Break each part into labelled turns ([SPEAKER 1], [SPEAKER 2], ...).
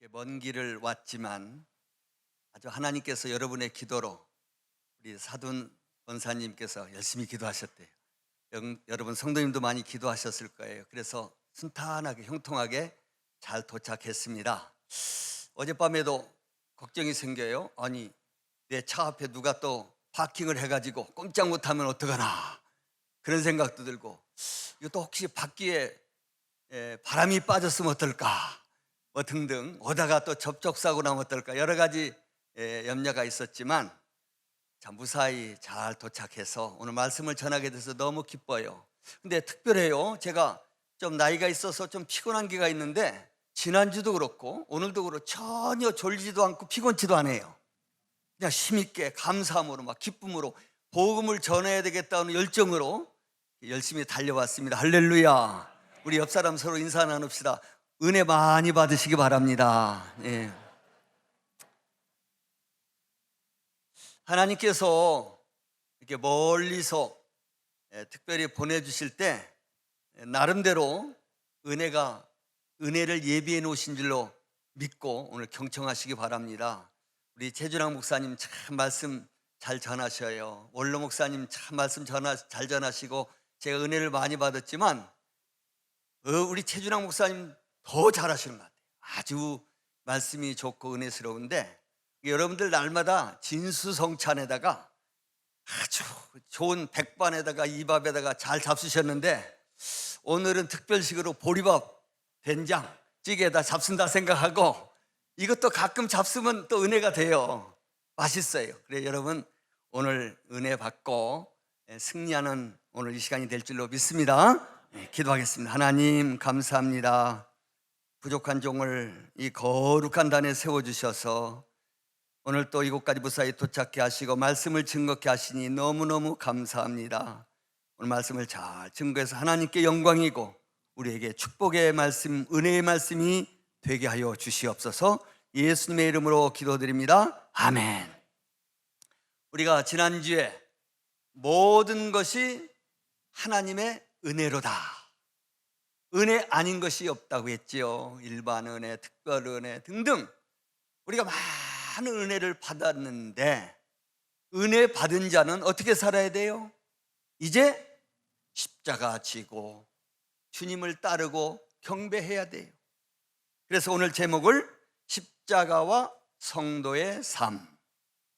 [SPEAKER 1] 먼 길을 왔지만 아주 하나님께서 여러분의 기도로 우리 사돈 원사님께서 열심히 기도하셨대요. 여러분 성도님도 많이 기도하셨을 거예요. 그래서 순탄하게 형통하게 잘 도착했습니다. 어젯밤에도 걱정이 생겨요. 아니, 내 차 앞에 누가 또 파킹을 해가지고 꼼짝 못하면 어떡하나, 그런 생각도 들고, 이것도 혹시 바퀴에 바람이 빠졌으면 어떨까, 뭐 등등, 오다가 또 접촉사고 나면 어떨까, 여러 가지 염려가 있었지만 자, 무사히 잘 도착해서 오늘 말씀을 전하게 돼서 너무 기뻐요. 근데 특별해요. 제가 좀 나이가 있어서 좀 피곤한 게가 있는데 지난주도 그렇고 오늘도 그렇고 전혀 졸리지도 않고 피곤치도 않아요. 그냥 힘있게 감사함으로 막 기쁨으로 복음을 전해야 되겠다는 열정으로 열심히 달려왔습니다. 할렐루야. 우리 옆 사람 서로 인사 나눕시다. 은혜 많이 받으시기 바랍니다. 예. 하나님께서 이렇게 멀리서 특별히 보내주실 때 나름대로 은혜를 예비해 놓으신 줄로 믿고 오늘 경청하시기 바랍니다. 우리 최준학 목사님 참 말씀 잘 전하셔요. 원로 목사님 참 말씀 잘 전하시고 제가 은혜를 많이 받았지만 우리 최준학 목사님 더 잘하시는 것 같아요. 아주 말씀이 좋고 은혜스러운데 여러분들 날마다 진수성찬에다가 아주 좋은 백반에다가 이밥에다가 잘 잡수셨는데 오늘은 특별식으로 보리밥, 된장, 찌개에다 잡순다 생각하고 이것도 가끔 잡수면 또 은혜가 돼요. 맛있어요. 그래 여러분 오늘 은혜 받고 승리하는 오늘 이 시간이 될 줄로 믿습니다. 기도하겠습니다. 하나님 감사합니다. 부족한 종을 이 거룩한 단에 세워주셔서 오늘 또 이곳까지 무사히 도착해 하시고 말씀을 증거케 하시니 너무너무 감사합니다. 오늘 말씀을 잘 증거해서 하나님께 영광이고 우리에게 축복의 말씀, 은혜의 말씀이 되게 하여 주시옵소서. 예수님의 이름으로 기도드립니다. 아멘. 우리가 지난주에 모든 것이 하나님의 은혜로다, 은혜 아닌 것이 없다고 했지요. 일반 은혜, 특별 은혜 등등 우리가 많은 은혜를 받았는데 은혜 받은 자는 어떻게 살아야 돼요? 이제 십자가 지고 주님을 따르고 경배해야 돼요. 그래서 오늘 제목을 십자가와 성도의 삶,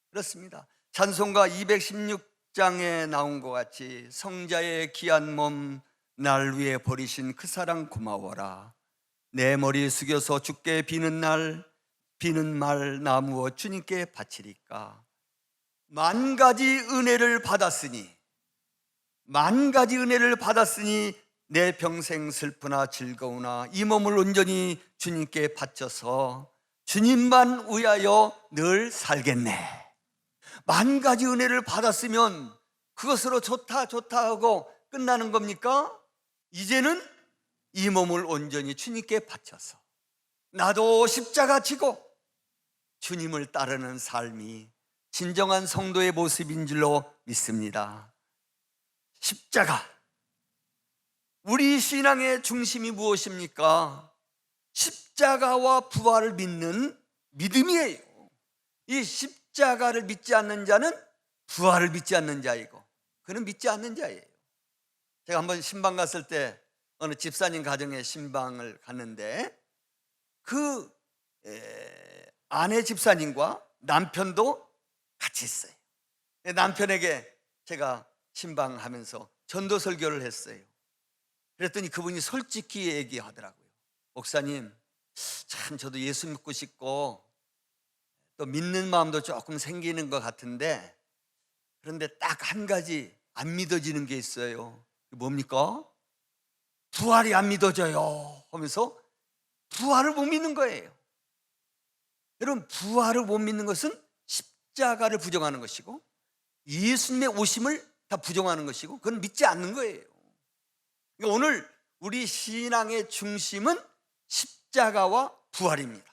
[SPEAKER 1] 그렇습니다. 찬송가 216장에 나온 것 같이 성자의 귀한 몸 날 위해 버리신 그 사랑 고마워라. 내 머리 숙여서 주께 비는 말 나 무어 주님께 바치리까. 만 가지 은혜를 받았으니 내 평생 슬프나 즐거우나 이 몸을 온전히 주님께 바쳐서 주님만 위하여 늘 살겠네. 만 가지 은혜를 받았으면 그것으로 좋다 하고 끝나는 겁니까? 이제는 이 몸을 온전히 주님께 바쳐서 나도 십자가 지고 주님을 따르는 삶이 진정한 성도의 모습인 줄로 믿습니다. 십자가, 우리 신앙의 중심이 무엇입니까? 십자가와 부활을 믿는 믿음이에요. 이 십자가를 믿지 않는 자는 부활을 믿지 않는 자이고 그는 믿지 않는 자예요. 제가 한번 신방 갔을 때 어느 집사님 가정에 신방을 갔는데 그 아내 집사님과 남편도 같이 있어요. 남편에게 제가 신방하면서 전도 설교를 했어요. 그랬더니 그분이 솔직히 얘기하더라고요. 목사님, 참 저도 예수 믿고 싶고 또 믿는 마음도 조금 생기는 것 같은데 그런데 딱 한 가지 안 믿어지는 게 있어요. 뭡니까? 부활이 안 믿어져요 하면서 부활을 못 믿는 거예요. 여러분, 부활을 못 믿는 것은 십자가를 부정하는 것이고 예수님의 오심을 다 부정하는 것이고 그건 믿지 않는 거예요. 그러니까 오늘 우리 신앙의 중심은 십자가와 부활입니다.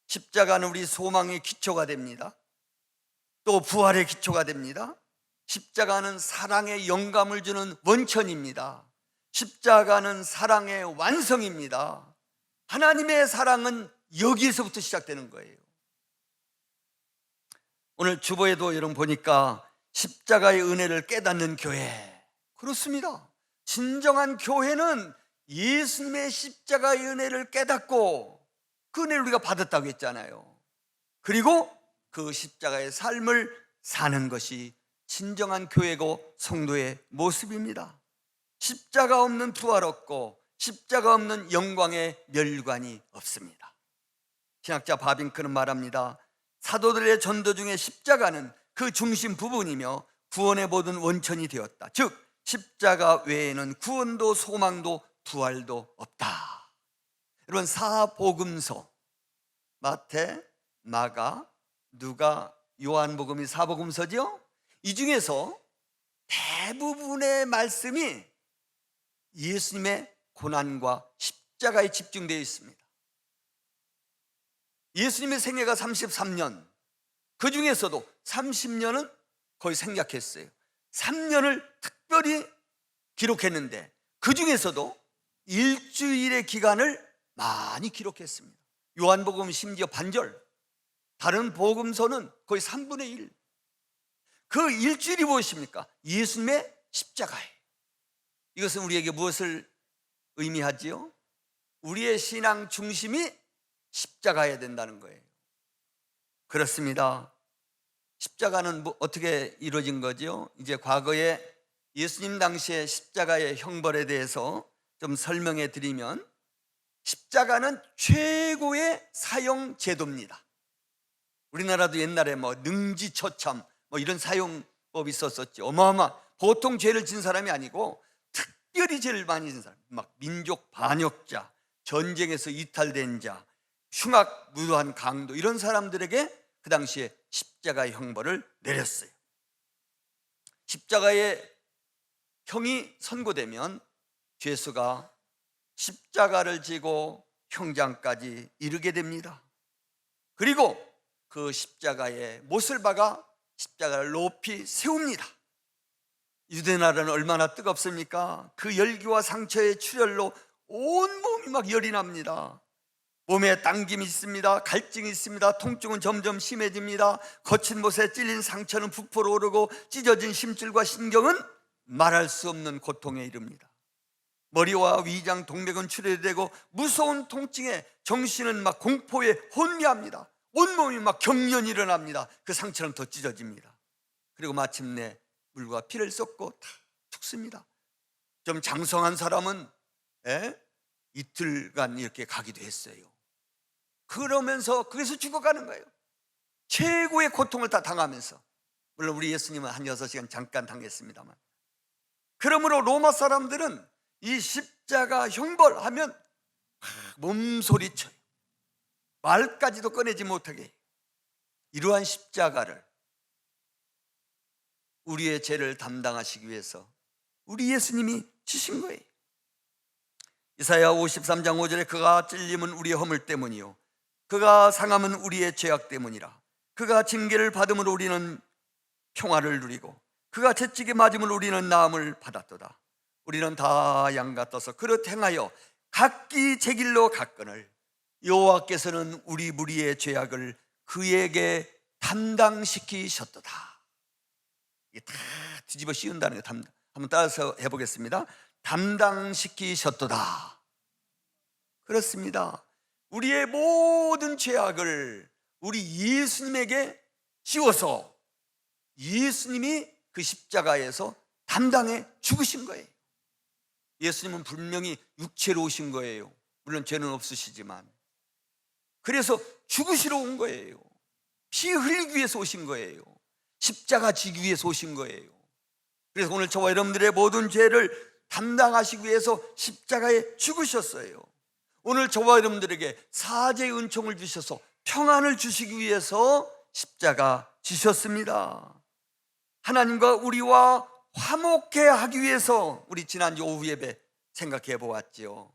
[SPEAKER 1] 십자가는 우리 소망의 기초가 됩니다. 또 부활의 기초가 됩니다. 십자가는 사랑의 영감을 주는 원천입니다. 십자가는 사랑의 완성입니다. 하나님의 사랑은 여기에서부터 시작되는 거예요. 오늘 주보에도 여러분 보니까 십자가의 은혜를 깨닫는 교회, 그렇습니다. 진정한 교회는 예수님의 십자가의 은혜를 깨닫고 그 은혜를 우리가 받았다고 했잖아요. 그리고 그 십자가의 삶을 사는 것이 진정한 교회고 성도의 모습입니다. 십자가 없는 부활 없고 십자가 없는 영광의 멸관이 없습니다. 신학자 바빙크는 말합니다. 사도들의 전도 중에 십자가는 그 중심 부분이며 구원의 모든 원천이 되었다. 즉 십자가 외에는 구원도 소망도 부활도 없다. 여러분, 사복음서 마태, 마가, 누가, 요한복음이 사복음서죠. 이 중에서 대부분의 말씀이 예수님의 고난과 십자가에 집중되어 있습니다. 예수님의 생애가 33년, 그 중에서도 30년은 거의 생략했어요. 3년을 특별히 기록했는데 그 중에서도 일주일의 기간을 많이 기록했습니다. 요한복음 심지어 반절, 다른 복음서는 거의 3분의 1. 그 일주일이 무엇입니까? 예수님의 십자가예요. 이것은 우리에게 무엇을 의미하지요? 우리의 신앙 중심이 십자가여야 된다는 거예요. 그렇습니다. 십자가는 어떻게 이루어진 거죠? 이제 과거에 예수님 당시의 십자가의 형벌에 대해서 좀 설명해 드리면, 십자가는 최고의 사형 제도입니다. 우리나라도 옛날에 능지처참 이런 사용법이 있었었죠. 보통 죄를 진 사람이 아니고 특별히 죄를 많이 진 사람, 민족 반역자, 전쟁에서 이탈된 자, 흉악무도한 강도, 이런 사람들에게 그 당시에 십자가의 형벌을 내렸어요. 십자가의 형이 선고되면 죄수가 십자가를 지고 형장까지 이르게 됩니다. 그리고 그 십자가에 못을 박아 십자가를 높이 세웁니다. 유대나라는 얼마나 뜨겁습니까? 그 열기와 상처의 출혈로 온 몸이 열이 납니다. 몸에 당김이 있습니다. 갈증이 있습니다. 통증은 점점 심해집니다. 거친 못에 찔린 상처는 부풀어 오르고 찢어진 심줄과 신경은 말할 수 없는 고통에 이릅니다. 머리와 위장, 동맥은 출혈되고 무서운 통증에 정신은 공포에 혼미합니다. 온몸이 경련이 일어납니다. 그 상처는 더 찢어집니다. 그리고 마침내 물과 피를 쏟고 다 죽습니다. 좀 장성한 사람은 이틀간 이렇게 가기도 했어요. 그러면서 거기서 죽어가는 거예요. 최고의 고통을 다 당하면서. 물론 우리 예수님은 한 6시간 잠깐 당했습니다만. 그러므로 로마 사람들은 이 십자가 형벌하면 몸소리쳐요. 말까지도 꺼내지 못하게. 이러한 십자가를 우리의 죄를 담당하시기 위해서 우리 예수님이 지신 거예요. 이사야 53장 5절에 그가 찔림은 우리의 허물 때문이요 그가 상함은 우리의 죄악 때문이라. 그가 징계를 받음으로 우리는 평화를 누리고 그가 채찍에 맞음으로 우리는 나음을 받았도다. 우리는 다 양 같아서 그릇 행하여 각기 제 길로 갔거늘 여호와께서는 우리 무리의 죄악을 그에게 담당시키셨도다. 이게 다 뒤집어 씌운다는 거 한번 따라서 해보겠습니다. 담당시키셨도다. 그렇습니다. 우리의 모든 죄악을 우리 예수님에게 씌워서 예수님이 그 십자가에서 담당해 죽으신 거예요. 예수님은 분명히 육체로 오신 거예요. 물론 죄는 없으시지만. 그래서 죽으시러 온 거예요. 피 흘리기 위해서 오신 거예요. 십자가 지기 위해서 오신 거예요. 그래서 오늘 저와 여러분들의 모든 죄를 담당하시기 위해서 십자가에 죽으셨어요. 오늘 저와 여러분들에게 사죄의 은총을 주셔서 평안을 주시기 위해서 십자가 지셨습니다. 하나님과 우리와 화목해 하기 위해서 우리 지난주 오후 예배 생각해 보았지요.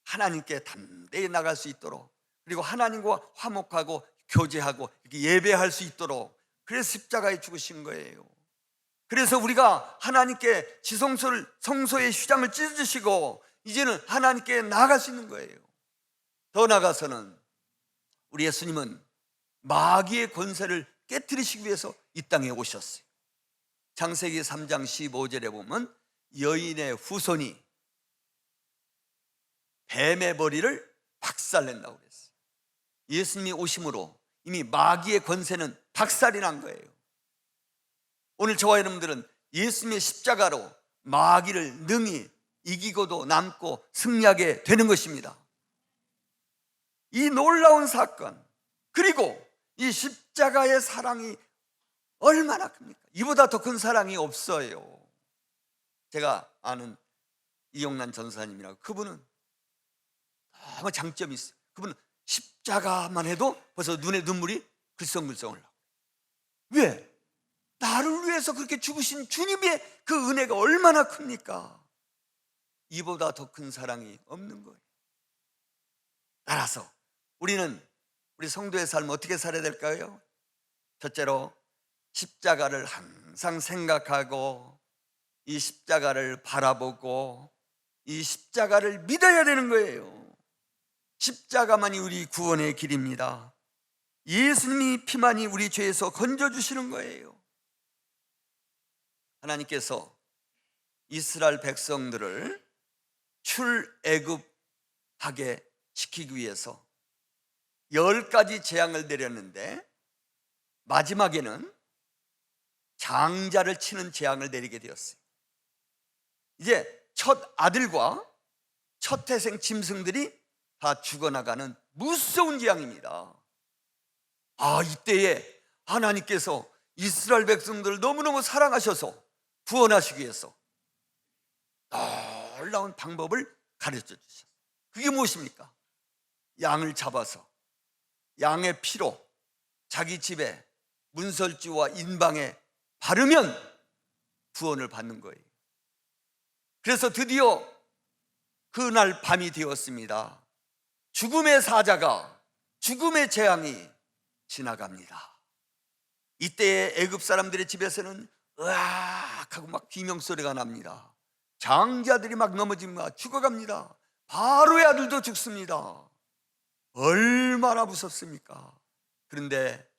[SPEAKER 1] 하나님께 담대히 나갈 수 있도록, 그리고 하나님과 화목하고 교제하고 이렇게 예배할 수 있도록, 그래서 십자가에 죽으신 거예요. 그래서 우리가 하나님께 지성소의 휘장을 찢으시고 이제는 하나님께 나아갈 수 있는 거예요. 더 나아가서는 우리 예수님은 마귀의 권세를 깨뜨리시기 위해서 이 땅에 오셨어요. 창세기 3장 15절에 보면 여인의 후손이 뱀의 머리를 박살낸다고 그랬어요. 예수님이 오심으로 이미 마귀의 권세는 박살이 난 거예요. 오늘 저와 여러분들은 예수님의 십자가로 마귀를 능히 이기고도 남고 승리하게 되는 것입니다. 이 놀라운 사건, 그리고 이 십자가의 사랑이 얼마나 큽니까? 이보다 더 큰 사랑이 없어요. 제가 아는 이용란 전사님이라고, 그분은 아무 장점이 있어요. 그분은 십자가만 해도 벌써 눈에 눈물이 글썽글썽 흘러. 왜? 나를 위해서 그렇게 죽으신 주님의 그 은혜가 얼마나 큽니까? 이보다 더 큰 사랑이 없는 거예요. 따라서 우리는 우리 성도의 삶 어떻게 살아야 될까요? 첫째로 십자가를 항상 생각하고 이 십자가를 바라보고 이 십자가를 믿어야 되는 거예요. 십자가만이 우리 구원의 길입니다. 예수님이 피만이 우리 죄에서 건져주시는 거예요. 하나님께서 이스라엘 백성들을 출애굽하게 시키기 위해서 10가지 재앙을 내렸는데 마지막에는 장자를 치는 재앙을 내리게 되었어요. 이제 첫 아들과 첫 태생 짐승들이 다 죽어나가는 무서운 재앙입니다. 이때에 하나님께서 이스라엘 백성들을 너무너무 사랑하셔서 구원하시기 위해서 놀라운 방법을 가르쳐 주셨어요. 그게 무엇입니까? 양을 잡아서 양의 피로 자기 집에 문설주와 인방에 바르면 구원을 받는 거예요. 그래서 드디어 그날 밤이 되었습니다. 죽음의 사자가, 죽음의 재앙이 지나갑니다. 이때에 애굽 사람들의 집에서는 으악 하고 막 비명소리가 납니다. 장자들이 막 넘어집니다. 죽어갑니다. 바로의 아들도 죽습니다. 얼마나 무섭습니까? 그런데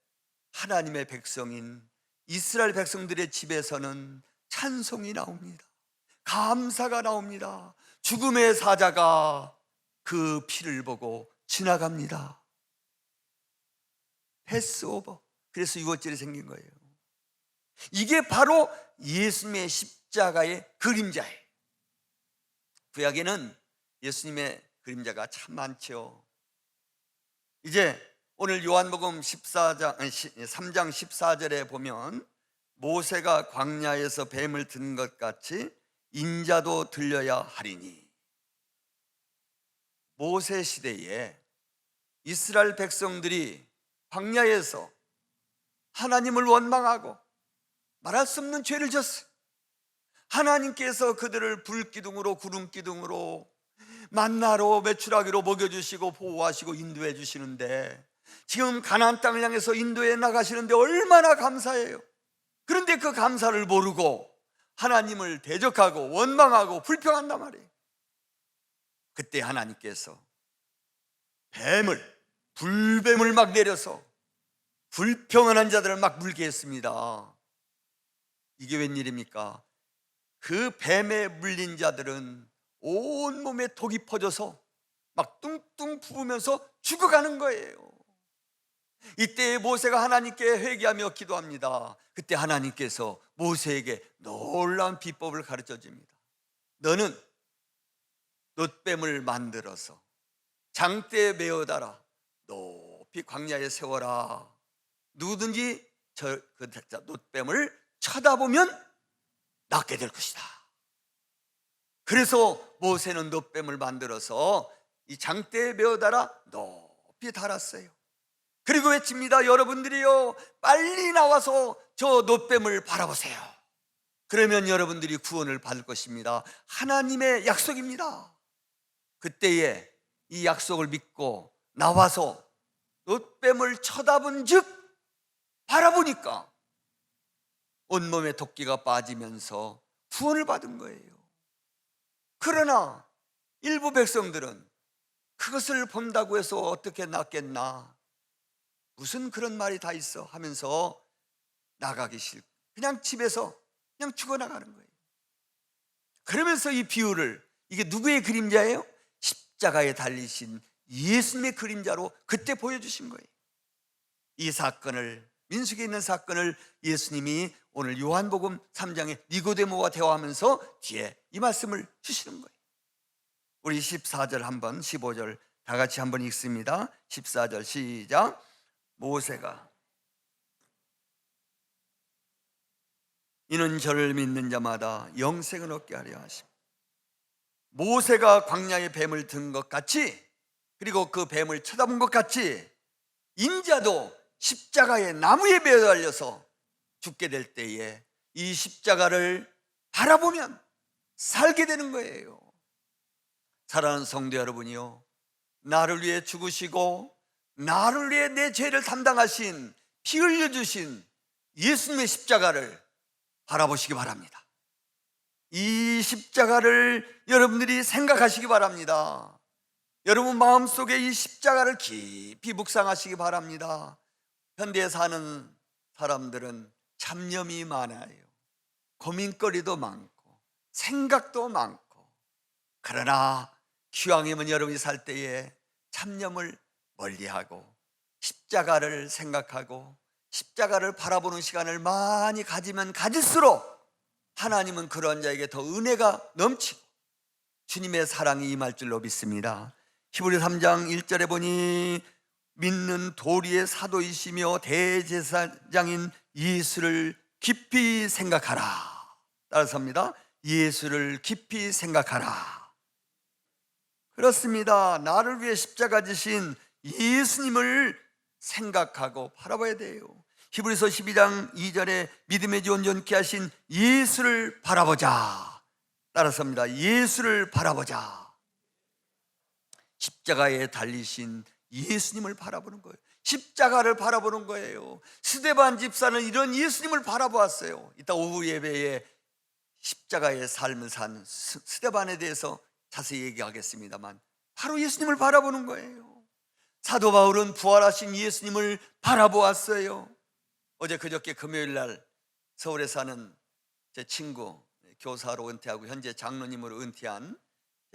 [SPEAKER 1] 하나님의 백성인 이스라엘 백성들의 집에서는 찬송이 나옵니다. 감사가 나옵니다. 죽음의 사자가 그 피를 보고 지나갑니다. 패스오버. 그래서 6월절이 생긴 거예요. 이게 바로 예수님의 십자가의 그림자예요. 구약에는 예수님의 그림자가 참 많죠. 이제 오늘 요한복음 3장 14절에 보면 모세가 광야에서 뱀을 든 것 같이 인자도 들려야 하리니. 모세 시대에 이스라엘 백성들이 광야에서 하나님을 원망하고 말할 수 없는 죄를 졌어요. 하나님께서 그들을 불기둥으로 구름기둥으로 만나로 메추라기로 먹여주시고 보호하시고 인도해 주시는데, 지금 가나안 땅을 향해서 인도해 나가시는데 얼마나 감사해요. 그런데 그 감사를 모르고 하나님을 대적하고 원망하고 불평한단 말이에요. 그때 하나님께서 불뱀을 막 내려서 불평한 자들을 막 물게 했습니다. 이게 웬일입니까? 그 뱀에 물린 자들은 온몸에 독이 퍼져서 막 뚱뚱 부으면서 죽어가는 거예요. 이때 모세가 하나님께 회개하며 기도합니다. 그때 하나님께서 모세에게 놀라운 비법을 가르쳐 줍니다. 너는 놋뱀을 만들어서 장대에 메어다라 높이 광야에 세워라. 누구든지 그 놋뱀을 쳐다보면 낫게 될 것이다. 그래서 모세는 놋뱀을 만들어서 이 장대에 메어다라 높이 달았어요. 그리고 외칩니다. 여러분들이요, 빨리 나와서 저 놋뱀을 바라보세요. 그러면 여러분들이 구원을 받을 것입니다. 하나님의 약속입니다. 그때에 이 약속을 믿고 나와서 놋뱀을 쳐다본 즉 바라보니까 온몸에 도끼가 빠지면서 구원을 받은 거예요. 그러나 일부 백성들은 그것을 본다고 해서 어떻게 낫겠나, 무슨 그런 말이 다 있어 하면서 나가기 싫고 그냥 집에서 그냥 죽어나가는 거예요. 그러면서 이 비유를, 이게 누구의 그림자예요? 십자가에 달리신 예수님의 그림자로 그때 보여주신 거예요. 이 사건을, 민수기에 있는 사건을 예수님이 오늘 요한복음 3장에 니고데모와 대화하면서 뒤에 이 말씀을 주시는 거예요. 우리 14절 한번, 15절 다 같이 한번 읽습니다. 14절 시작. 모세가 이는 저를 믿는 자마다 영생을 얻게 하려 하심. 모세가 광야에 뱀을 든 것 같이, 그리고 그 뱀을 쳐다본 것 같이 인자도 십자가에 나무에 매달려서 죽게 될 때에 이 십자가를 바라보면 살게 되는 거예요. 사랑하는 성도 여러분이요, 나를 위해 죽으시고 나를 위해 내 죄를 담당하신, 피 흘려주신 예수님의 십자가를 바라보시기 바랍니다. 이 십자가를 여러분들이 생각하시기 바랍니다. 여러분 마음속에 이 십자가를 깊이 묵상하시기 바랍니다. 현대에 사는 사람들은 잡념이 많아요. 고민거리도 많고 생각도 많고. 그러나 기왕이면 여러분이 살 때에 잡념을 멀리하고 십자가를 생각하고 십자가를 바라보는 시간을 많이 가지면 가질수록 하나님은 그런 자에게 더 은혜가 넘치고 주님의 사랑이 임할 줄로 믿습니다. 히브리 3장 1절에 보니 믿는 도리의 사도이시며 대제사장인 예수를 깊이 생각하라. 따라서입니다. 예수를 깊이 생각하라. 그렇습니다. 나를 위해 십자가 지신 예수님을 생각하고 바라봐야 돼요. 히브리서 12장 2절에 믿음의 온전케 하신 예수를 바라보자. 따라서입니다. 예수를 바라보자. 십자가에 달리신 예수님을 바라보는 거예요. 십자가를 바라보는 거예요. 스데반 집사는 이런 예수님을 바라보았어요. 이따 오후 예배에 십자가의 삶을 산 스데반에 대해서 자세히 얘기하겠습니다만 바로 예수님을 바라보는 거예요. 사도 바울은 부활하신 예수님을 바라보았어요. 어제 그저께 금요일 날 서울에 사는 제 친구, 교사로 은퇴하고 현재 장로님으로 은퇴한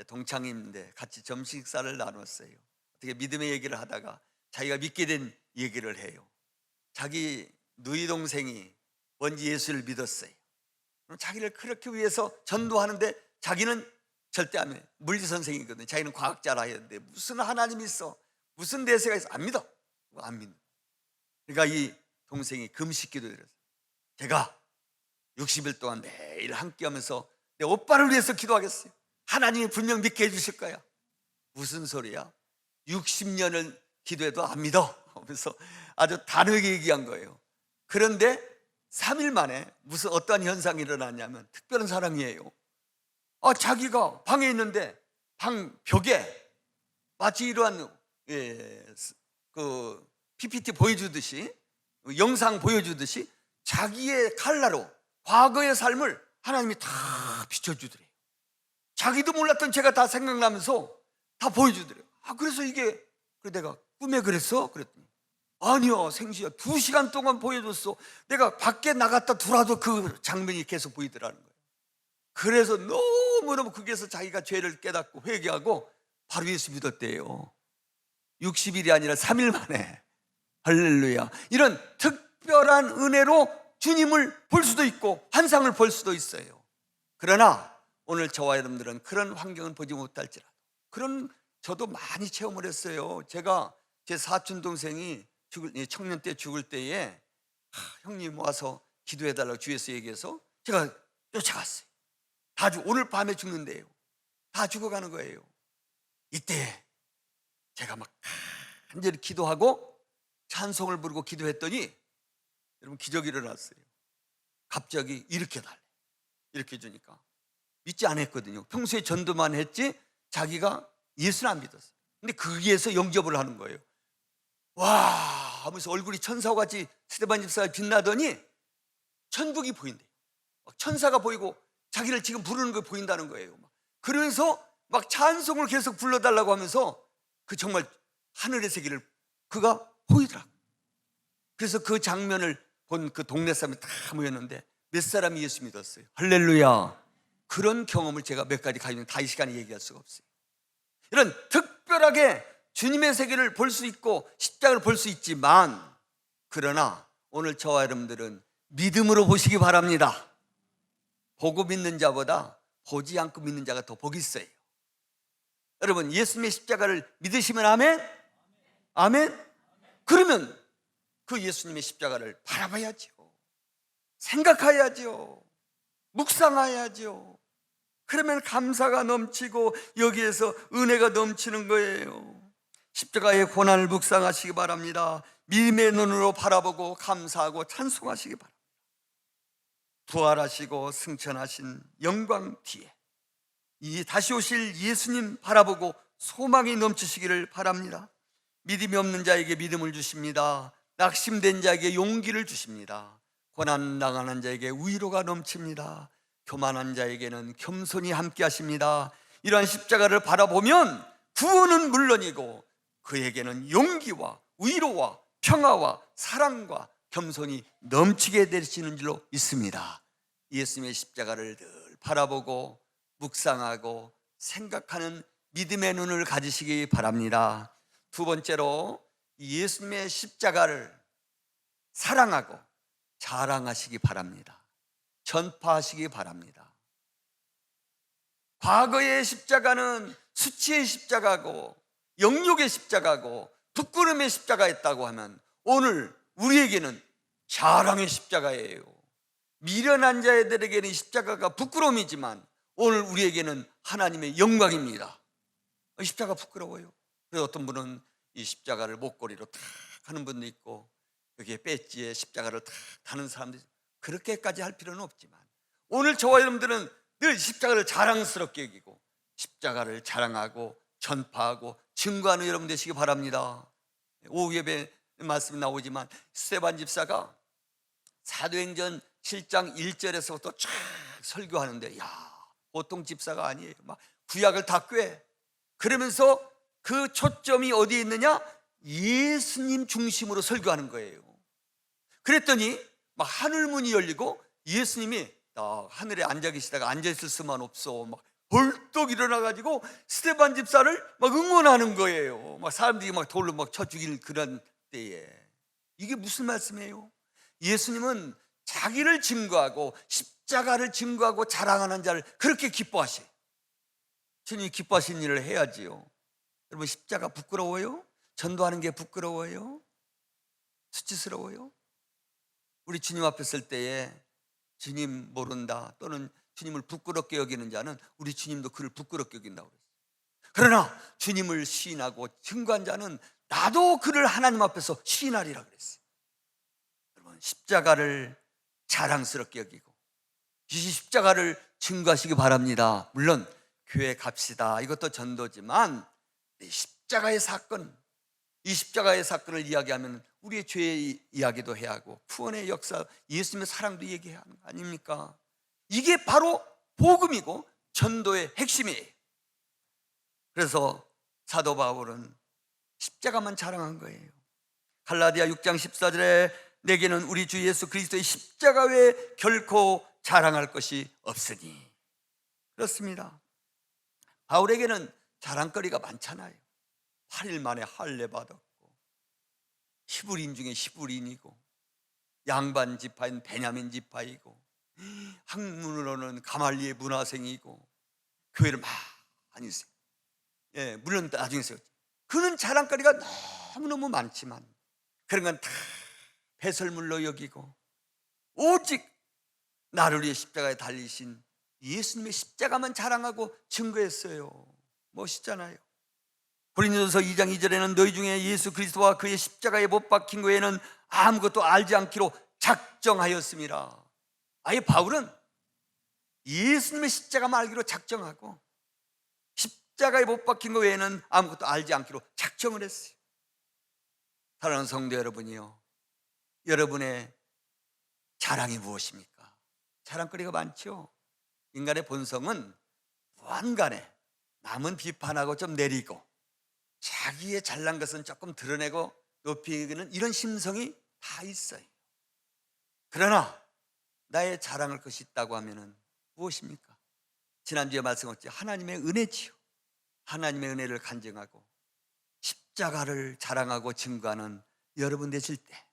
[SPEAKER 1] 동창인데 같이 점심 식사를 나눴어요. 어떻게 믿음의 얘기를 하다가 자기가 믿게 된 얘기를 해요. 자기 누이 동생이 먼저 예수를 믿었어요. 자기를 그렇게 위해서 전도하는데 자기는 절대 안 해. 물리 선생이거든요. 자기는 과학자라 했는데 무슨 하나님이 있어, 무슨 내세가 있어, 안 믿어. 안 믿는. 그러니까 이 동생이 금식 기도를, 제가 60일 동안 매일 함께 하면서 내 오빠를 위해서 기도하겠어요. 하나님이 분명 믿게 해주실 거야. 무슨 소리야? 60년을 기도해도 안 믿어 하면서 아주 단호하게 얘기한 거예요. 그런데 3일 만에 무슨 어떠한 현상이 일어났냐면 특별한 사람이에요. 자기가 방에 있는데 방 벽에 마치 이러한 그 PPT 보여주듯이, 영상 보여주듯이 자기의 칼라로 과거의 삶을 하나님이 다 비춰주더래요. 자기도 몰랐던 제가 다 생각나면서 다 보여주더래요. 그래서 이게, 내가 꿈에 그랬어? 그랬더니 아니요, 생시야 2시간 동안 보여줬어. 내가 밖에 나갔다 들어와도 그 장면이 계속 보이더라는 거예요. 그래서 너무너무 거기에서 자기가 죄를 깨닫고 회개하고 바로 예수 믿었대요. 60일이 아니라 3일 만에. 할렐루야. 이런 특별한 은혜로 주님을 볼 수도 있고 환상을 볼 수도 있어요. 그러나 오늘 저와 여러분들은 그런 환경을 보지 못할지라도, 그런 저도 많이 체험을 했어요. 제가 제 사촌 동생이 청년 때 죽을 때에 형님 와서 기도해달라고 주위에서 얘기해서 제가 쫓아갔어요. 오늘 밤에 죽는데요. 다 죽어가는 거예요. 이때 제가 막 간절히 기도하고 찬송을 부르고 기도했더니 여러분 기적이 일어났어요. 갑자기 이렇게 달래. 이렇게 해주니까 믿지 않았거든요. 평소에 전도만 했지 자기가 예수는 안 믿었어요. 근데 거기에서 영접을 하는 거예요. 와 하면서 얼굴이 천사와 같이 스데반 집사가 빛나더니 천국이 보인대요. 천사가 보이고 자기를 지금 부르는 거 보인다는 거예요. 그러면서 막 찬송을 계속 불러달라고 하면서 그 정말 하늘의 세계를 그가 보이더라. 그래서 그 장면을 본 그 동네 사람이 다 모였는데 몇 사람이 예수 믿었어요. 할렐루야. 그런 경험을 제가 몇 가지 가지고 다 이 시간에 얘기할 수가 없어요. 이런 특별하게 주님의 세계를 볼 수 있고 십자가를 볼 수 있지만, 그러나 오늘 저와 여러분들은 믿음으로 보시기 바랍니다. 보고 믿는 자보다 보지 않고 믿는 자가 더 복이 있어요. 여러분, 예수님의 십자가를 믿으시면 아멘? 아멘? 그러면 그 예수님의 십자가를 바라봐야죠. 생각해야죠. 묵상해야죠. 그러면 감사가 넘치고 여기에서 은혜가 넘치는 거예요. 십자가의 고난을 묵상하시기 바랍니다. 믿음의 눈으로 바라보고 감사하고 찬송하시기 바랍니다. 부활하시고 승천하신 영광 뒤에 이 다시 오실 예수님 바라보고 소망이 넘치시기를 바랍니다. 믿음이 없는 자에게 믿음을 주십니다. 낙심된 자에게 용기를 주십니다. 고난 당하는 자에게 위로가 넘칩니다. 교만한 자에게는 겸손히 함께 하십니다. 이러한 십자가를 바라보면 구원은 물론이고 그에게는 용기와 위로와 평화와 사랑과 겸손이 넘치게 되시는 줄로 믿습니다. 예수님의 십자가를 늘 바라보고 묵상하고 생각하는 믿음의 눈을 가지시기 바랍니다. 두 번째로 예수님의 십자가를 사랑하고 자랑하시기 바랍니다. 전파하시기 바랍니다. 과거의 십자가는 수치의 십자가고 영욕의 십자가고 부끄러움의 십자가였다고 하면 오늘 우리에게는 자랑의 십자가예요. 미련한 자들에게는 이 십자가가 부끄러움이지만 오늘 우리에게는 하나님의 영광입니다. 십자가 부끄러워요. 그래서 어떤 분은 이 십자가를 목걸이로 탁 하는 분도 있고 여기에 배지에 십자가를 탁 다는 사람도 있고, 그렇게까지 할 필요는 없지만 오늘 저와 여러분들은 늘 십자가를 자랑스럽게 여기고 십자가를 자랑하고 전파하고 증거하는 여러분 되시기 바랍니다. 오후 예배 말씀이 나오지만 스데반 집사가 사도행전 7장 1절에서부터 쫙 설교하는데, 야, 보통 집사가 아니에요. 막 구약을 다 꿰. 그러면서 그 초점이 어디에 있느냐? 예수님 중심으로 설교하는 거예요. 그랬더니 막 하늘문이 열리고 예수님이 하늘에 앉아 계시다가 앉아 있을 수만 없어 막 벌떡 일어나가지고 스데반 집사를 막 응원하는 거예요. 막 사람들이 막 돌로 막 쳐 죽일 그런 때에. 이게 무슨 말씀이에요? 예수님은 자기를 증거하고 십자가를 증거하고 자랑하는 자를 그렇게 기뻐하셔요. 주님이 기뻐하신 일을 해야지요. 여러분, 십자가 부끄러워요? 전도하는 게 부끄러워요? 수치스러워요? 우리 주님 앞에 설 때에 주님 모른다 또는 주님을 부끄럽게 여기는 자는 우리 주님도 그를 부끄럽게 여긴다고 그랬어요. 그러나 주님을 시인하고 증거한 자는 나도 그를 하나님 앞에서 시인하리라 그랬어요. 여러분, 십자가를 자랑스럽게 여기고 이 십자가를 증거하시기 바랍니다. 물론 교회 갑시다, 이것도 전도지만 이 십자가의 사건, 이 십자가의 사건을 이야기하면 우리의 죄의 이야기도 해야 하고 구원의 역사, 예수님의 사랑도 얘기해야 하는 거 아닙니까? 이게 바로 복음이고 전도의 핵심이에요. 그래서 사도 바울은 십자가만 자랑한 거예요. 갈라디아 6장 14절에 내게는 우리 주 예수 그리스도의 십자가 외에 결코 자랑할 것이 없으니. 그렇습니다. 바울에게는 자랑거리가 많잖아요. 8일 만에 할례 받았고 히브리인 중에 히브리인이고 양반 지파인 베냐민 지파이고 학문으로는 가말리의 문화생이고 교회를 많이 세요. 예, 물론 나중에 세웠지. 그는 자랑거리가 너무너무 많지만 그런 건 다 배설물로 여기고 오직 나를 위해 십자가에 달리신 예수님의 십자가만 자랑하고 증거했어요. 멋있잖아요. 고린도전서 2장 2절에는 너희 중에 예수 그리스도와 그의 십자가에 못 박힌 외에는 아무것도 알지 않기로 작정하였습니다. 아예 바울은 예수님의 십자가만 알기로 작정하고 십자가에 못 박힌 것 외에는 아무것도 알지 않기로 작정을 했어요. 사랑하는 성도 여러분이요, 여러분의 자랑이 무엇입니까? 자랑거리가 많죠. 인간의 본성은 무한간에 남은 비판하고 좀 내리고 자기의 잘난 것은 조금 드러내고 높이는 이런 심성이 다 있어요. 그러나 나의 자랑할 것이 있다고 하면은 무엇입니까? 지난주에 말씀했지, 하나님의 은혜지요. 하나님의 은혜를 간증하고 십자가를 자랑하고 증거하는 여러분 되실 때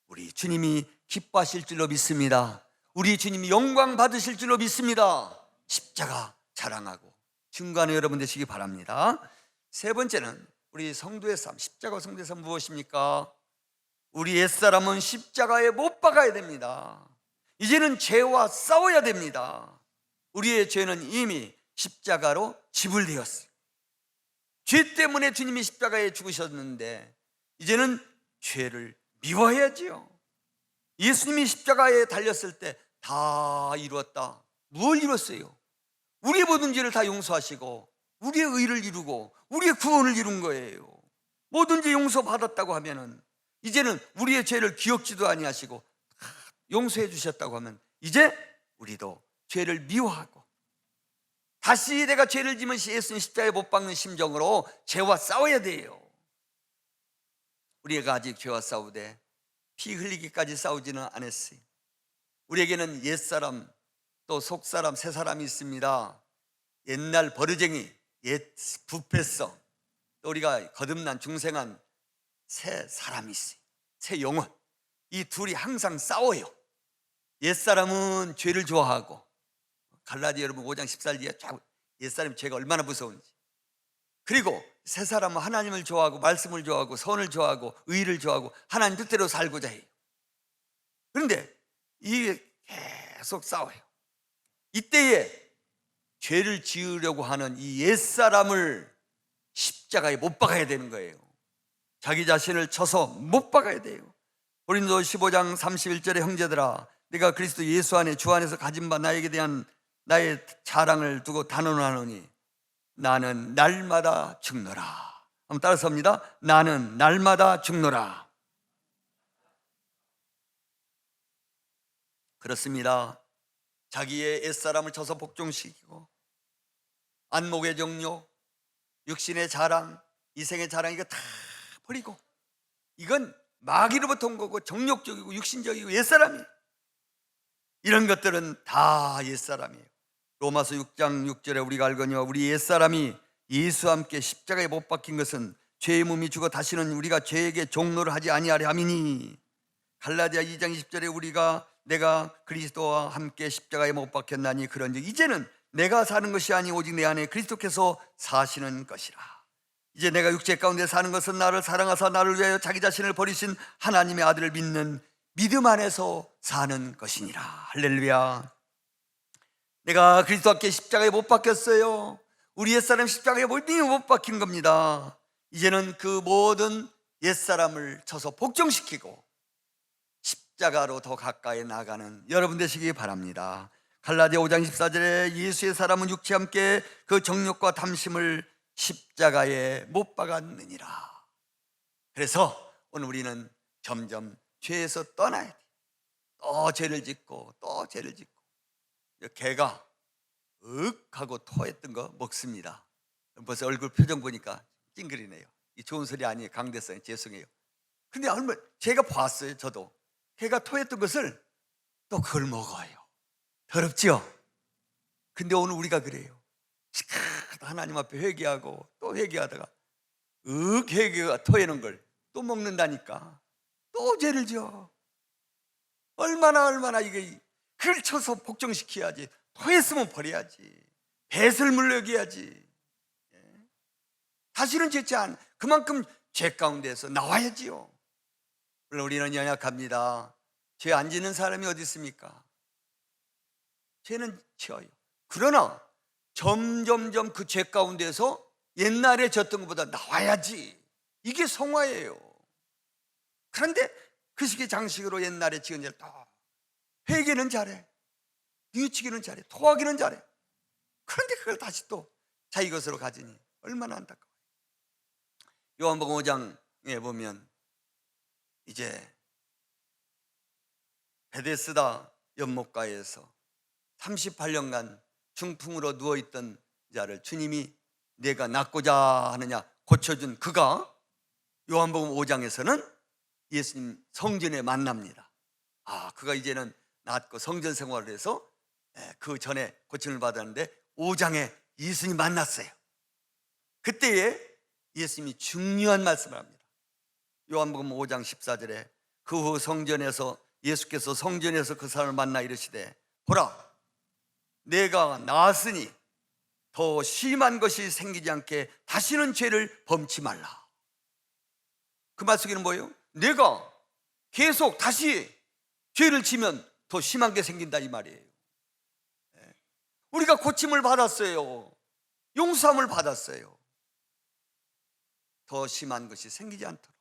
[SPEAKER 1] 우리 주님이 기뻐하실 줄로 믿습니다. 우리 주님이 영광 받으실 줄로 믿습니다. 십자가 자랑하고 증거하는 여러분 되시기 바랍니다. 세 번째는 우리 성도의 삶, 십자가 성도의 삶 무엇입니까? 우리 옛사람은 십자가에 못 박아야 됩니다. 이제는 죄와 싸워야 됩니다. 우리의 죄는 이미 십자가로 지불되었어요. 죄 때문에 주님이 십자가에 죽으셨는데 이제는 죄를 미워해야지요. 예수님이 십자가에 달렸을 때 다 이루었다. 뭘 이뤘어요? 우리의 모든 죄를 다 용서하시고 우리의 의를 이루고 우리의 구원을 이룬 거예요. 모든 죄 용서받았다고 하면은 이제는 우리의 죄를 기억지도 아니하시고 용서해 주셨다고 하면 이제 우리도 죄를 미워하고 다시 내가 죄를 지면 예수님 십자가에 못 박는 심정으로 죄와 싸워야 돼요. 우리가 아직 죄와 싸우되 피 흘리기까지 싸우지는 않았어요. 우리에게는 옛사람 또 속사람 새 사람이 있습니다. 옛날 버르쟁이, 옛 부패성, 또 우리가 거듭난 중생한 새 사람이 있어요. 새 영혼. 이 둘이 항상 싸워요. 옛사람은 죄를 좋아하고, 갈라디아 여러분 5장 14절에 옛사람이 죄가 얼마나 무서운지. 그리고 새 사람은 하나님을 좋아하고 말씀을 좋아하고 선을 좋아하고 의를 좋아하고 하나님 뜻대로 살고자 해요. 그런데 이게 계속 싸워요. 이때에 죄를 지으려고 하는 이 옛사람을 십자가에 못 박아야 되는 거예요. 자기 자신을 쳐서 못 박아야 돼요. 고린도 15장 31절에 형제들아, 내가 그리스도 예수 안에 주 안에서 가진 바 나에게 대한 나의 자랑을 두고 단언하노니 나는 날마다 죽노라. 한번 따라서 합니다. 나는 날마다 죽노라. 그렇습니다. 자기의 옛사람을 쳐서 복종시키고 안목의 정욕, 육신의 자랑, 이생의 자랑 이거 다 버리고, 이건 마귀로부터 온 거고 정욕적이고 육신적이고 옛사람이에요. 이런 것들은 다 옛사람이에요. 로마서 6장 6절에 우리가 알거니와 우리 옛사람이 예수와 함께 십자가에 못 박힌 것은 죄의 몸이 죽어 다시는 우리가 죄에게 종노를 하지 아니하려 함이니, 갈라디아 2장 20절에 내가 그리스도와 함께 십자가에 못 박혔나니 그런즉 이제는 내가 사는 것이 아니 오직 내 안에 그리스도께서 사시는 것이라. 이제 내가 육체 가운데 사는 것은 나를 사랑하사 나를 위하여 자기 자신을 버리신 하나님의 아들을 믿는 믿음 안에서 사는 것이니라. 할렐루야. 내가 그리스도와 함께 십자가에 못 박혔어요. 우리 옛사람 십자가에 못 박힌 겁니다. 이제는 그 모든 옛사람을 쳐서 복종시키고 십자가로 더 가까이 나가는 여러분 되시기 바랍니다. 갈라디아 5장 14절에 예수의 사람은 육체와 함께 그 정욕과 탐심을 십자가에 못 박았느니라. 그래서 오늘 우리는 점점 죄에서 떠나야 돼. 또 죄를 짓고 또 죄를 짓고. 개가 윽 하고 토했던 거 먹습니다. 벌써 얼굴 표정 보니까 찡그리네요. 이 좋은 소리 아니에요. 강대성이 죄송해요. 근데 얼마 제가 봤어요. 저도 개가 토했던 것을 또 그걸 먹어요. 더럽죠? 근데 오늘 우리가 그래요. 하나님 앞에 회개하고 또 회개하다가 회개가 토해놓은 걸 또 먹는다니까. 또 죄를 지어. 얼마나 이게 그걸 쳐서 복종시켜야지. 토했으면 버려야지. 뱃을 물려야지. 다시는 죄지 않. 그만큼 죄 가운데서 나와야지요. 물론 우리는 연약합니다. 죄 안 짓는 사람이 어디 있습니까? 죄는 지어요. 그러나 점점점 그 죄 가운데서 옛날에 졌던 것보다 나와야지. 이게 성화예요. 그런데 그 시기 장식으로 옛날에 지은 죄를 또 회개는 잘해, 뉘우치기는 잘해, 토하기는 잘해. 그런데 그걸 다시 또 자기 것으로 가지니 얼마나 안타까워요. 요한복음 5장에 보면 이제 베데스다 연못가에서 38년간 중풍으로 누워있던 자를 주님이 내가 낫고자 하느냐 고쳐준 그가 요한복음 5장에서는 예수님 성전에 만납니다. 그가 이제는 낫고 성전 생활을 해서 그 전에 고침을 받았는데 5장에 예수님 만났어요. 그때에 예수님이 중요한 말씀을 합니다. 요한복음 5장 14절에 그 후 예수께서 성전에서 그 사람을 만나 이르시되 보라 내가 나았으니 더 심한 것이 생기지 않게 다시는 죄를 범치 말라. 그 말 속에는 뭐예요? 내가 계속 다시 죄를 지면 더 심한 게 생긴다 이 말이에요. 우리가 고침을 받았어요. 용서함을 받았어요. 더 심한 것이 생기지 않도록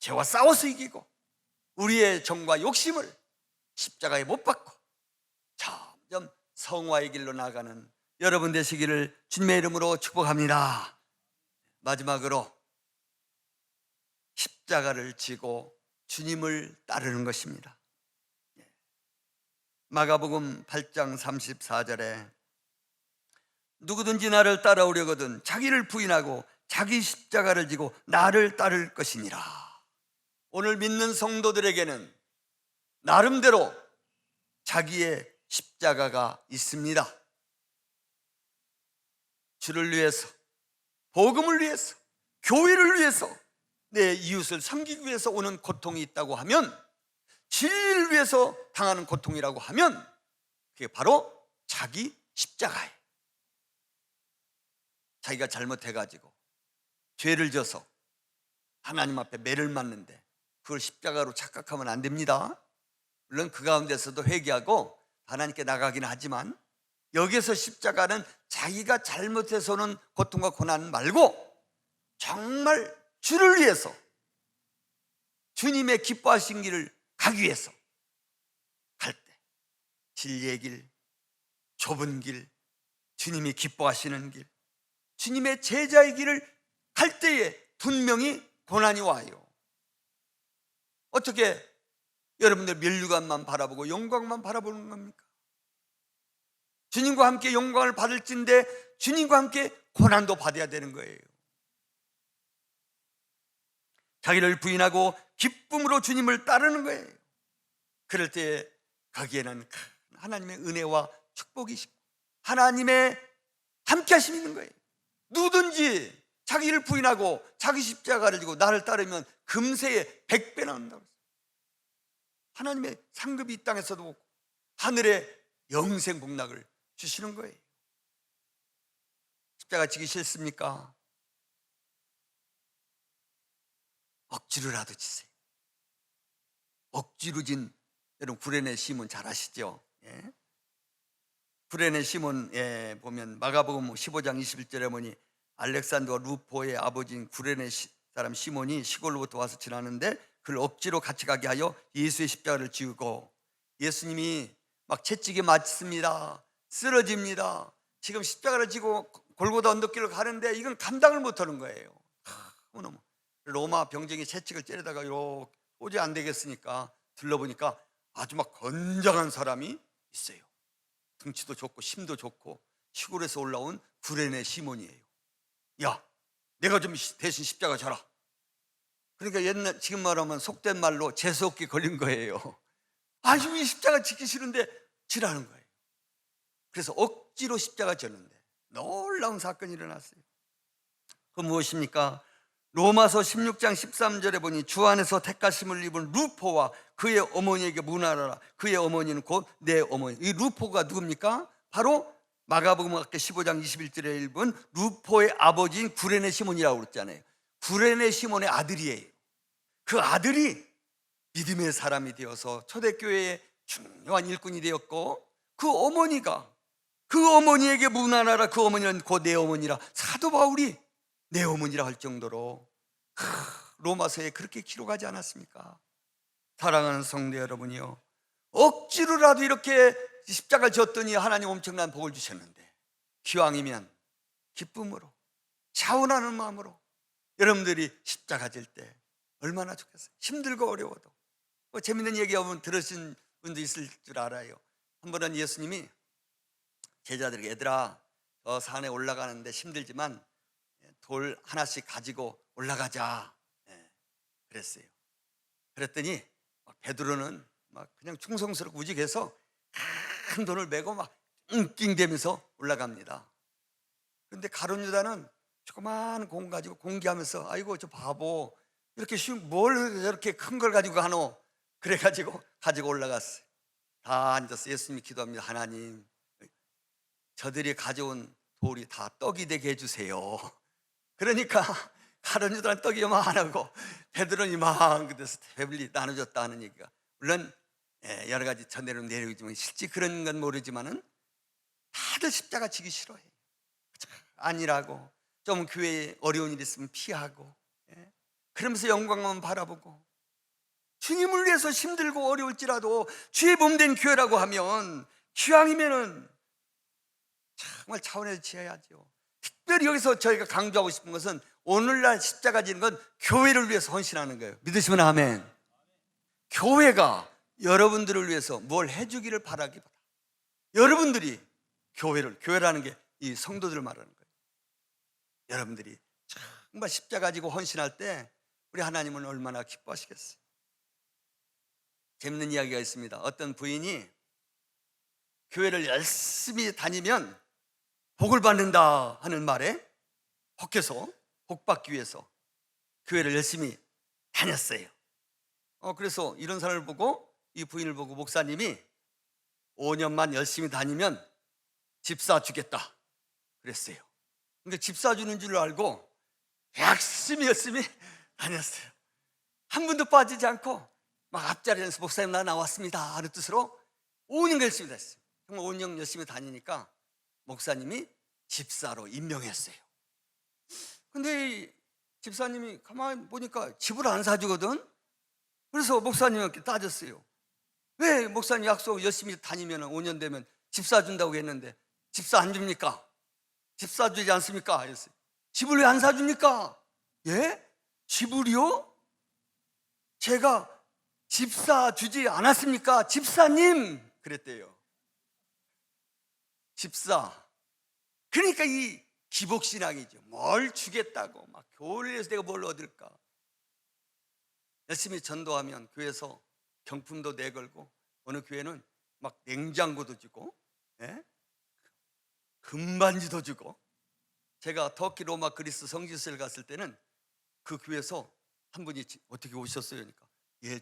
[SPEAKER 1] 죄와 싸워서 이기고 우리의 정과 욕심을 십자가에 못 박고 점점 성화의 길로 나가는 여러분 되시기를 주님의 이름으로 축복합니다. 마지막으로 십자가를 지고 주님을 따르는 것입니다. 마가복음 8장 34절에 누구든지 나를 따라오려거든 자기를 부인하고 자기 십자가를 지고 나를 따를 것이니라. 오늘 믿는 성도들에게는 나름대로 자기의 십자가가 있습니다. 주를 위해서, 복음을 위해서, 교회를 위해서, 내 이웃을 섬기기 위해서 오는 고통이 있다고 하면, 진리를 위해서 당하는 고통이라고 하면 그게 바로 자기 십자가예요. 자기가 잘못해가지고 죄를 져서 하나님 앞에 매를 맞는데 그걸 십자가로 착각하면 안 됩니다. 물론 그 가운데서도 회개하고 하나님께 나가긴 하지만 여기서 십자가는 자기가 잘못해서 오는 고통과 고난 말고 정말 주를 위해서 주님의 기뻐하신 길을 가기 위해서 갈 때 진리의 길, 좁은 길, 주님이 기뻐하시는 길, 주님의 제자의 길을 갈 때에 분명히 고난이 와요. 어떻게 여러분들 면류관만 바라보고 영광만 바라보는 겁니까? 주님과 함께 영광을 받을진데 주님과 함께 고난도 받아야 되는 거예요. 자기를 부인하고 기쁨으로 주님을 따르는 거예요. 그럴 때 거기에는 하나님의 은혜와 축복이 있고 하나님의 함께 하심이 있는 거예요. 누구든지 자기를 부인하고 자기 십자가를 지고 나를 따르면 금세에 100배 나온다고 했어요. 하나님의 상급이 이 땅에서도 없고 하늘의 영생 복락을 주시는 거예요. 십자가 지기 싫습니까? 억지로라도 지세요. 억지로 진 여러분 구레네 시몬 잘 아시죠? 예? 구레네 시몬 보면 마가복음 15장 21절에 보니 알렉산더 루포의 아버지인 구레네 사람 시몬이 시골로부터 와서 지나는데 그를 억지로 같이 가게 하여 예수의 십자가를 지우고 예수님이 막 채찍에 맞습니다. 쓰러집니다. 지금 십자가를 지고 골고다 언덕길을 가는데 이건 감당을 못하는 거예요. 너무 로마 병정이 채찍을 째려다가 이렇게 도저히 안 되겠으니까 둘러보니까 아주 막 건장한 사람이 있어요. 등치도 좋고 힘도 좋고 시골에서 올라온 구레네 시몬이에요. 야, 내가 좀 대신 십자가 져라. 그러니까 지금 말하면 속된 말로 재수없게 걸린 거예요. 아주 이 십자가 지기 싫은데 지라는 거예요. 그래서 억지로 십자가 졌는데 놀라운 사건이 일어났어요. 그 무엇입니까? 로마서 16장 13절에 보니 주 안에서 택하심을 입은 루포와 그의 어머니에게 문하라. 그의 어머니는 곧 내 어머니. 이 루포가 누굽니까? 바로 마가복음 15장 21절에 읽은 루포의 아버지인 구레네 시몬이라고 그랬잖아요. 구레네 시몬의 아들이에요. 그 아들이 믿음의 사람이 되어서 초대교회의 중요한 일꾼이 되었고 그 어머니가 그 어머니에게 문하라. 그 어머니는 곧 내 어머니라. 사도 바울이 내 어머니라 할 정도로 로마서에 그렇게 기록하지 않았습니까? 사랑하는 성도 여러분이요, 억지로라도 이렇게 십자가를 졌더니 하나님 엄청난 복을 주셨는데 기왕이면 기쁨으로 자원하는 마음으로 여러분들이 십자가 질 때 얼마나 좋겠어요. 힘들고 어려워도. 재밌는 얘기하면 들으신 분도 있을 줄 알아요. 한 번은 예수님이 제자들에게 얘들아 저 산에 올라가는데 힘들지만 돌 하나씩 가지고 올라가자. 예, 그랬어요. 그랬더니 베드로는 막 그냥 충성스럽고 우직해서 큰 돌을 메고 막 낑낑대면서 올라갑니다. 그런데 가룟 유다는 조그만 공 가지고 공기하면서 아이고 저 바보 이렇게 쉬운 뭘 저렇게 큰 걸 가지고 가노. 그래가지고 가지고 올라갔어요. 다 앉아서 예수님이 기도합니다. 하나님, 저들이 가져온 돌이 다 떡이 되게 해주세요. 그러니까 가룟 유다는 떡이 요만하고 베드로는 이만한 데서 배불리 나눠줬다 하는 얘기가, 물론 여러 가지 전례로 내려오지만 실제 그런 건 모르지만은 다들 십자가 지기 싫어해요. 아니라고, 좀 교회에 어려운 일 있으면 피하고, 그러면서 영광만 바라보고, 주님을 위해서 힘들고 어려울지라도 주의 몸된 교회라고 하면 기왕이면은 정말 차원에서 지어야죠. 특별히 여기서 저희가 강조하고 싶은 것은 오늘날 십자가 지는 건 교회를 위해서 헌신하는 거예요. 믿으시면 아멘. 교회가 여러분들을 위해서 뭘 해주기를 바라기보다 여러분들이 교회라는 게 이 성도들을 말하는 거예요. 여러분들이 정말 십자가 지고 헌신할 때 우리 하나님은 얼마나 기뻐하시겠어요. 재밌는 이야기가 있습니다. 어떤 부인이 교회를 열심히 다니면 복을 받는다 하는 말에 혹해서 복 받기 위해서 교회를 열심히 다녔어요. 그래서 이런 사람을 보고, 이 부인을 보고 목사님이 5년만 열심히 다니면 집 사주겠다 그랬어요. 그러니까 집 사주는 줄 알고 열심히 다녔어요. 한 분도 빠지지 않고 막 앞자리에서 목사님 나 나왔습니다 하는 뜻으로 5년 열심히 다녔어요. 정말 5년 열심히 다니니까 목사님이 집사로 임명했어요. 근데 집사님이 가만히 보니까 집을 안 사주거든. 그래서 목사님한테 따졌어요. 왜 목사님 약속 열심히 다니면 5년 되면 집 사준다고 했는데 집사 안 줍니까? 집 사주지 않습니까? 이랬어요. 집을 왜 안 사줍니까? 예? 집을요? 제가 집사 주지 않았습니까? 집사님! 그랬대요. 집사. 그러니까 이 기복신앙이죠. 뭘 주겠다고 막 교회를 위해서 내가 뭘 얻을까. 열심히 전도하면 교회에서 경품도 내걸고, 어느 교회는 막 냉장고도 주고, 금반지도 주고. 제가 터키, 로마, 그리스 성지순례 갔을 때는 그 교회에서 한 분이 어떻게 오셨어요? 그러니까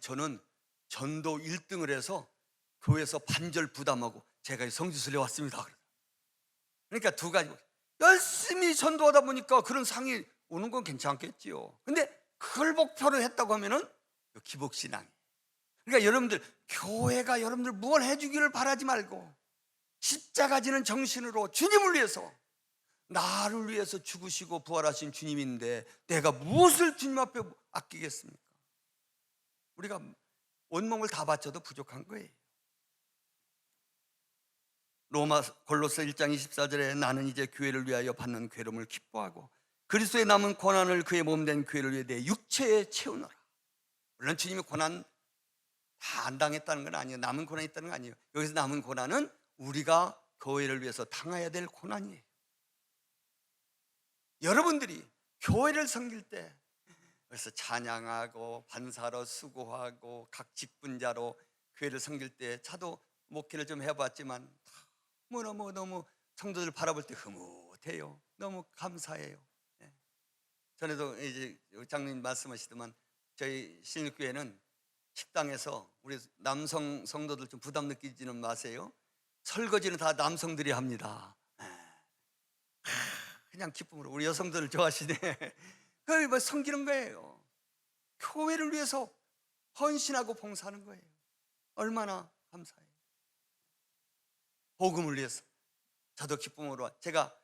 [SPEAKER 1] 저는 전도 1등을 해서 교회에서 반절 부담하고 제가 성지순례 왔습니다. 그러니까 두 가지, 열심히 전도하다 보니까 그런 상이 오는 건 괜찮겠지요. 근데 그걸 목표로 했다고 하면은 기복신앙. 그러니까 여러분들, 교회가 여러분들 뭘 해주기를 바라지 말고 십자가 지는 정신으로 주님을 위해서, 나를 위해서 죽으시고 부활하신 주님인데 내가 무엇을 주님 앞에 아끼겠습니까? 우리가 온몸을 다 바쳐도 부족한 거예요. 로마 골로새 1장 24절에 나는 이제 교회를 위하여 받는 괴로움을 기뻐하고 그리스도의 남은 고난을 그의 몸된 교회를 위해 내 육체에 채우노라. 물론 주님이 고난 다 안 당했다는 건 아니에요. 남은 고난이 있다는 건 아니에요. 여기서 남은 고난은 우리가 교회를 위해서 당해야 될 고난이에요. 여러분들이 교회를 섬길 때, 그래서 찬양하고 반사로 수고하고 각 직분자로 교회를 섬길 때, 저도 목회를 좀 해봤지만 너무 성도들 바라볼 때 흐뭇해요. 너무 감사해요. 전에도 이제 장로님 말씀하시더만 저희 신일교회는 식당에서 우리 남성 성도들 좀 부담 느끼지는 마세요. 설거지는 다 남성들이 합니다. 그냥 기쁨으로 우리 여성들을 좋아하시네. 그걸 뭐 섬기는 거예요. 교회를 위해서 헌신하고 봉사하는 거예요. 얼마나 감사해요. 복음을 위해서. 저도 기쁨으로, 제가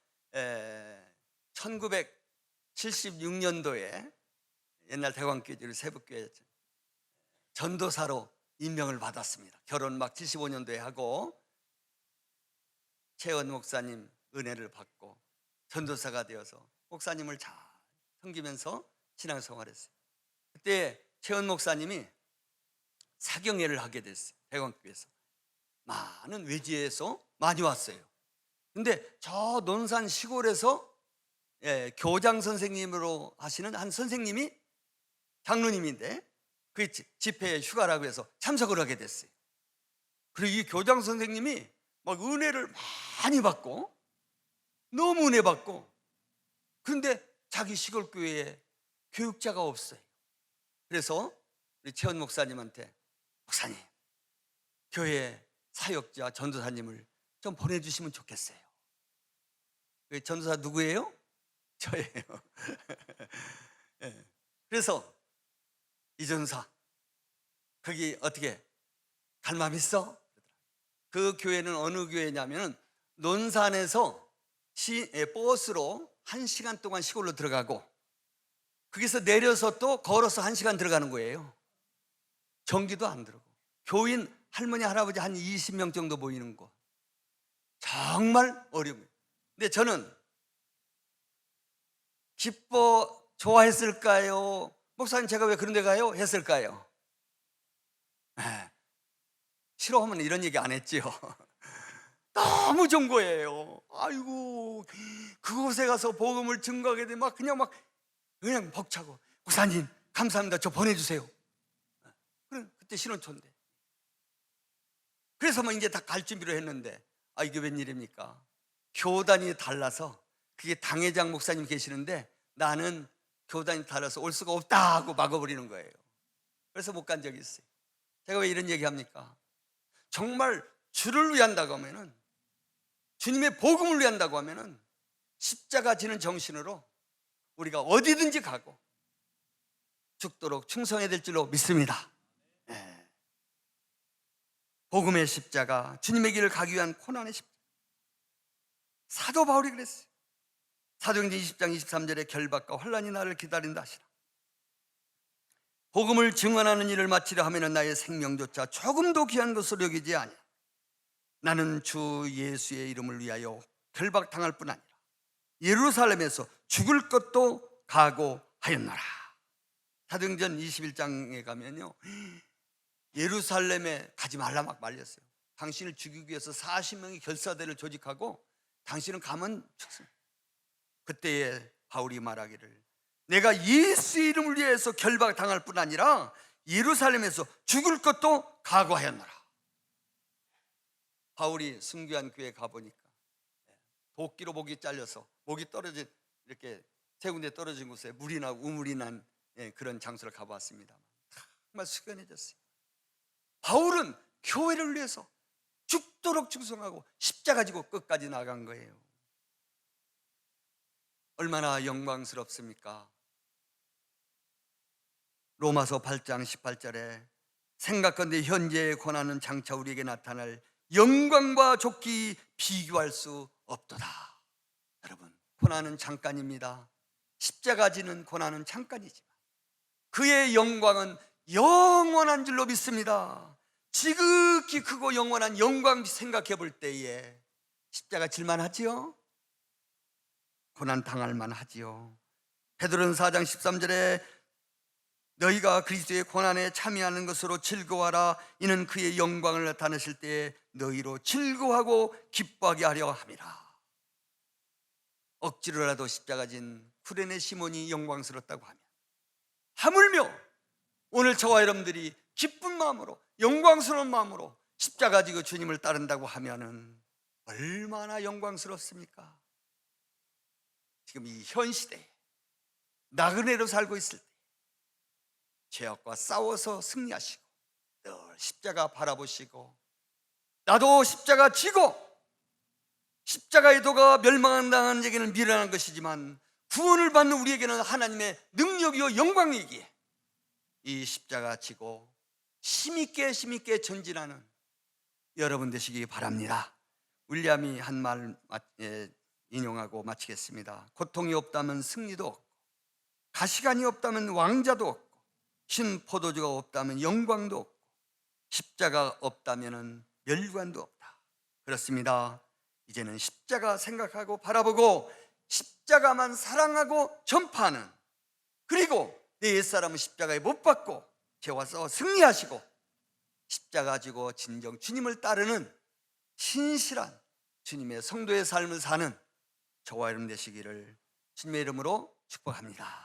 [SPEAKER 1] 1976년도에 옛날 대광교회 세북교회 전도사로 임명을 받았습니다. 결혼 막 75년도에 하고 최원 목사님 은혜를 받고 전도사가 되어서 목사님을 잘 섬기면서 신앙생활을 했어요. 그때 최원 목사님이 사경회를 하게 됐어요. 대광교회에서 많은 외지에서 많이 왔어요. 근데 저 논산 시골에서 교장 선생님으로 하시는 한 선생님이 장로님인데 그 집회 휴가라고 해서 참석을 하게 됐어요. 그리고 이 교장 선생님이 막 은혜를 많이 받고 너무 은혜 받고, 그런데 자기 시골 교회에 교육자가 없어요. 그래서 우리 최원 목사님한테, 목사님, 교회 사역자 전도사님을 좀 보내주시면 좋겠어요. 그 전도사 누구예요? 저예요. 예. 그래서 이 전도사 거기 어떻게 갈 마음 있어? 그 교회는 어느 교회냐면 논산에서 버스로 1시간 동안 시골로 들어가고, 거기서 내려서 또 걸어서 1시간 들어가는 거예요. 전기도 안 들어오고, 교인 할머니 할아버지 한 20명 정도 모이는 곳. 정말 어려워요. 근데 저는 기뻐 좋아했을까요? 목사님 제가 왜 그런 데 가요? 했을까요? 싫어하면 이런 얘기 안 했지요. 너무 좋은 거예요. 아이고, 그곳에 가서 복음을 증거하게 되면 그냥 벅차고, 목사님 감사합니다, 저 보내주세요. 그때 신혼초인데. 그래서 이제 다 갈 준비를 했는데, 이게 웬일입니까? 교단이 달라서, 그게 당회장 목사님 계시는데 나는 교단이 달라서 올 수가 없다 하고 막아버리는 거예요. 그래서 못 간 적이 있어요. 제가 왜 이런 얘기 합니까? 정말 주를 위한다고 하면은, 주님의 복음을 위한다고 하면은 십자가 지는 정신으로 우리가 어디든지 가고 죽도록 충성해야 될 줄로 믿습니다. 복음의 십자가, 주님의 길을 가기 위한 고난의 십자가. 사도 바울이 그랬어요. 사도행전 20장 23절에 결박과 환난이 나를 기다린다 하시라. 복음을 증언하는 일을 마치려 하면 나의 생명조차 조금도 귀한 것으로 여기지 아니야. 나는 주 예수의 이름을 위하여 결박당할 뿐 아니라 예루살렘에서 죽을 것도 각오하였노라. 사도행전 21장에 가면요, 예루살렘에 가지 말라 막 말렸어요. 당신을 죽이기 위해서 40명의 결사대를 조직하고 당신은 가면 죽습니다. 그때에 바울이 말하기를, 내가 예수의 이름을 위해서 결박당할 뿐 아니라 예루살렘에서 죽을 것도 각오하였노라. 바울이 순교한 교회에 가보니까 도끼로 목이 잘려서 목이 떨어진, 이렇게 세 군데 떨어진 곳에 물이 나고 우물이 난 그런 장소를 가봤습니다. 정말 숙연해졌어요. 바울은 교회를 위해서 죽도록 충성하고 십자가 지고 끝까지 나간 거예요. 얼마나 영광스럽습니까? 로마서 8장 18절에 생각건대 현재의 고난은 장차 우리에게 나타날 영광과 좋기 비교할 수 없도다. 여러분, 고난은 잠깐입니다. 십자가 지는 고난은 잠깐이지만 그의 영광은 영원한 줄로 믿습니다. 지극히 크고 영원한 영광 생각해 볼 때에 십자가 질만하지요? 고난 당할 만하지요. 베드로는 4장 13절에 너희가 그리스도의 고난에 참여하는 것으로 즐거워하라. 이는 그의 영광을 나타내실 때에 너희로 즐거워하고 기뻐하게 하려 함이라. 억지로라도 십자가 진 쿠레네 시몬이 영광스럽다고 하면, 하물며 오늘 저와 여러분들이 기쁜 마음으로 영광스러운 마음으로 십자가 지고 주님을 따른다고 하면은 얼마나 영광스럽습니까? 지금 이 현 시대에 나그네로 살고 있을 때 죄악과 싸워서 승리하시고 늘 십자가 바라보시고, 나도 십자가 지고, 십자가의 도가 멸망당하는 에게는 미련한 것이지만 구원을 받는 우리에게는 하나님의 능력이요 영광이기에 이 십자가 지고 힘있게 전진하는 여러분 되시기 바랍니다. 윌리엄이 한 말 인용하고 마치겠습니다. 고통이 없다면 승리도 없고, 가시관이 없다면 왕자도 없고, 흰 포도주가 없다면 영광도 없고, 십자가 없다면 멸관도 없다. 그렇습니다. 이제는 십자가 생각하고 바라보고 십자가만 사랑하고 전파하는, 그리고 내 옛사람은 십자가에 못 박고 죄와 싸워 승리하시고 십자가 지고 진정 주님을 따르는 신실한 주님의 성도의 삶을 사는 저와 여러분 되시기를 주님의 이름으로 축복합니다.